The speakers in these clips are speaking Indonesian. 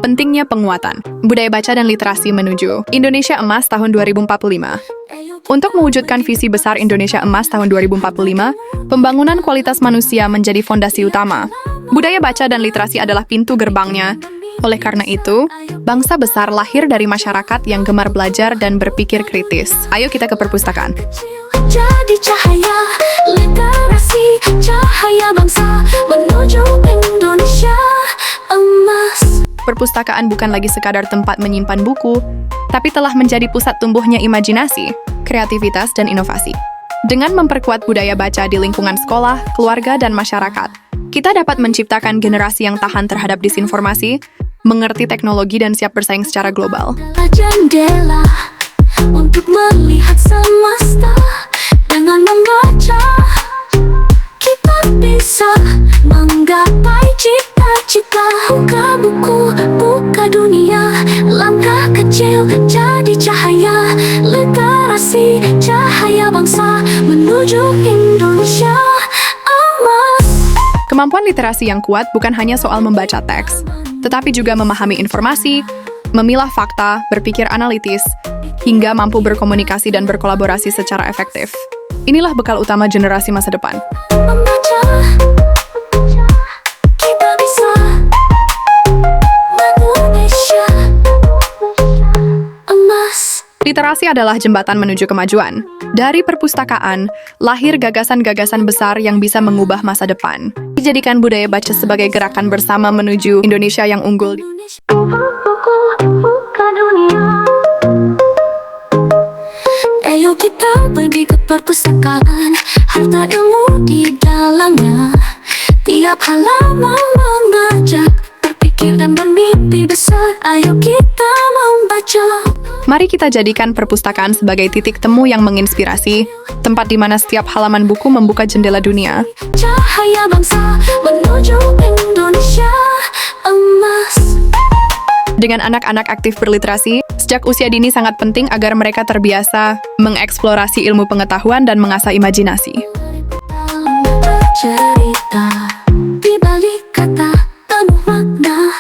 Pentingnya penguatan budaya baca dan literasi menuju Indonesia Emas tahun 2045. Untuk mewujudkan visi besar Indonesia Emas tahun 2045, pembangunan kualitas manusia menjadi fondasi utama. Budaya baca dan literasi adalah pintu gerbangnya. Oleh karena itu, bangsa besar lahir dari masyarakat yang gemar belajar dan berpikir kritis. Ayo kita ke perpustakaan. Jadi cahaya literasi, cahaya bangsa menuju Indonesia Emas. Perpustakaan bukan lagi sekadar tempat menyimpan buku, tapi telah menjadi pusat tumbuhnya imajinasi, kreativitas, dan inovasi. Dengan memperkuat budaya baca di lingkungan sekolah, keluarga, dan masyarakat, kita dapat menciptakan generasi yang tahan terhadap disinformasi, mengerti teknologi, dan siap bersaing secara global. Jendela untuk melihat semesta. Dengan membaca, kita bisa menggapai cita-cita. Buka buku, buka dunia. Langkah kecil jadi cahaya. Literasi, cahaya bangsa menuju Indonesia Emas. Kemampuan literasi yang kuat bukan hanya soal membaca teks, tetapi juga memahami informasi, memilah fakta, berpikir analitis, hingga mampu berkomunikasi dan berkolaborasi secara efektif. Inilah bekal utama generasi masa depan. Membaca, kita bisa Indonesia Emas. Literasi adalah jembatan menuju kemajuan. Dari perpustakaan, lahir gagasan-gagasan besar yang bisa mengubah masa depan. Dijadikan budaya baca sebagai gerakan bersama menuju Indonesia yang unggul. Buku, buka dunia. Ayo kita pergi ke perpustakaan, harta ilmu di dalamnya. Tiap halaman mengajak berpikir dan bermimpi besar. Ayo kita membaca. Mari kita jadikan perpustakaan sebagai titik temu yang menginspirasi, tempat di mana setiap halaman buku membuka jendela dunia. Cahaya bangsa menuju Indonesia Emas. Dengan anak-anak aktif berliterasi, sejak usia dini sangat penting agar mereka terbiasa mengeksplorasi ilmu pengetahuan dan mengasah imajinasi. Cerita di balik kata penuh makna.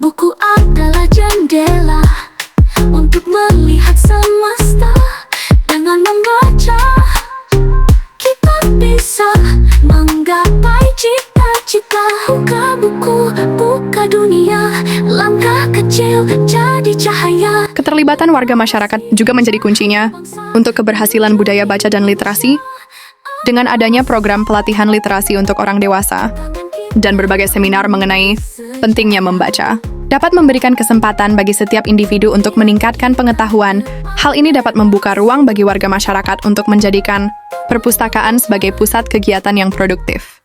Buku adalah jendela untuk melihat semesta. Dengan membaca, kita bisa menggapai cita-cita. Buka buku, buka dunia. Langkah kecil jadi cahaya. Keterlibatan warga masyarakat juga menjadi kuncinya untuk keberhasilan budaya baca dan literasi. Dengan adanya program pelatihan literasi untuk orang dewasa dan berbagai seminar mengenai pentingnya membaca, dapat memberikan kesempatan bagi setiap individu untuk meningkatkan pengetahuan. Hal ini dapat membuka ruang bagi warga masyarakat untuk menjadikan perpustakaan sebagai pusat kegiatan yang produktif.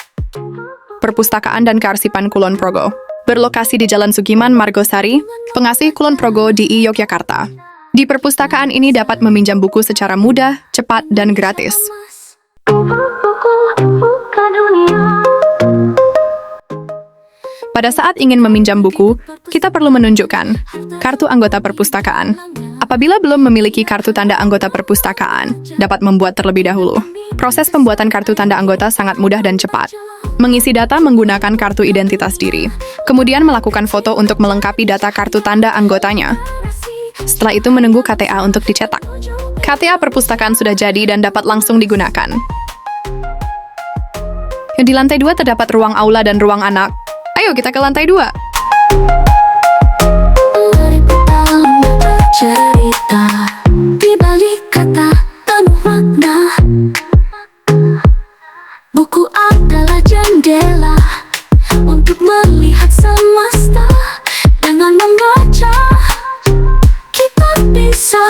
Perpustakaan dan Kearsipan Kulon Progo berlokasi di Jalan Sugiman, Margosari, Pengasih Kulon Progo, DI Yogyakarta. Di perpustakaan ini dapat meminjam buku secara mudah, cepat, dan gratis. Buku, buka dunia. Pada saat ingin meminjam buku, kita perlu menunjukkan kartu anggota perpustakaan. Apabila belum memiliki kartu tanda anggota perpustakaan, dapat membuat terlebih dahulu. Proses pembuatan kartu tanda anggota sangat mudah dan cepat. Mengisi data menggunakan kartu identitas diri. Kemudian melakukan foto untuk melengkapi data kartu tanda anggotanya. Setelah itu menunggu KTA untuk dicetak. KTA perpustakaan sudah jadi dan dapat langsung digunakan. Di lantai 2 terdapat ruang aula dan ruang anak. Ayo kita ke lantai 2. Cerita di balik kata penuh makna. Buku adalah jendela untuk melihat semesta. Dengan membaca, kita bisa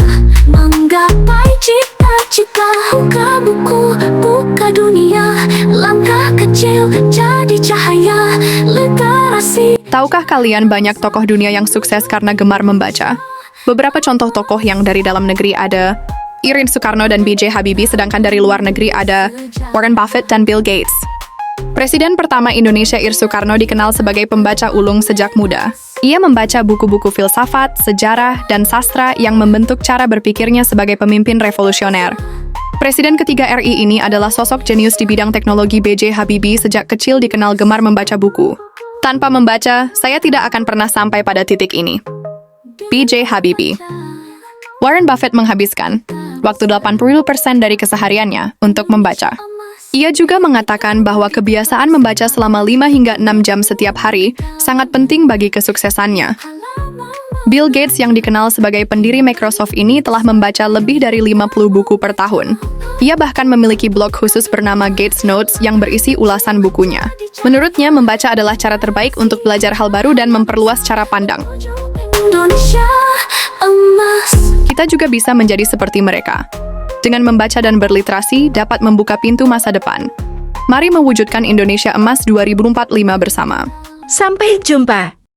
menggapai cita-cita. Buka buku, buka dunia. Langkah kecil jadi cahaya. Literasi. Tahukah kalian banyak tokoh dunia yang sukses karena gemar membaca? Beberapa contoh tokoh yang dari dalam negeri ada Irin Soekarno dan B.J. Habibie, sedangkan dari luar negeri ada Warren Buffett dan Bill Gates. Presiden pertama Indonesia Ir Soekarno dikenal sebagai pembaca ulung sejak muda. Ia membaca buku-buku filsafat, sejarah, dan sastra yang membentuk cara berpikirnya sebagai pemimpin revolusioner. Presiden ketiga RI ini adalah sosok jenius di bidang teknologi. B.J. Habibie sejak kecil dikenal gemar membaca buku. Tanpa membaca, saya tidak akan pernah sampai pada titik ini. B.J. Habibie. Warren Buffett menghabiskan waktu 80% dari kesehariannya untuk membaca. Ia juga mengatakan bahwa kebiasaan membaca selama 5 hingga 6 jam setiap hari sangat penting bagi kesuksesannya. Bill Gates yang dikenal sebagai pendiri Microsoft ini telah membaca lebih dari 50 buku per tahun. Ia bahkan memiliki blog khusus bernama Gates Notes yang berisi ulasan bukunya. Menurutnya, membaca adalah cara terbaik untuk belajar hal baru dan memperluas cara pandang. Indonesia emas. Kita juga bisa menjadi seperti mereka. Dengan membaca dan berliterasi dapat membuka pintu masa depan. Mari mewujudkan Indonesia Emas 2045 bersama. Sampai jumpa.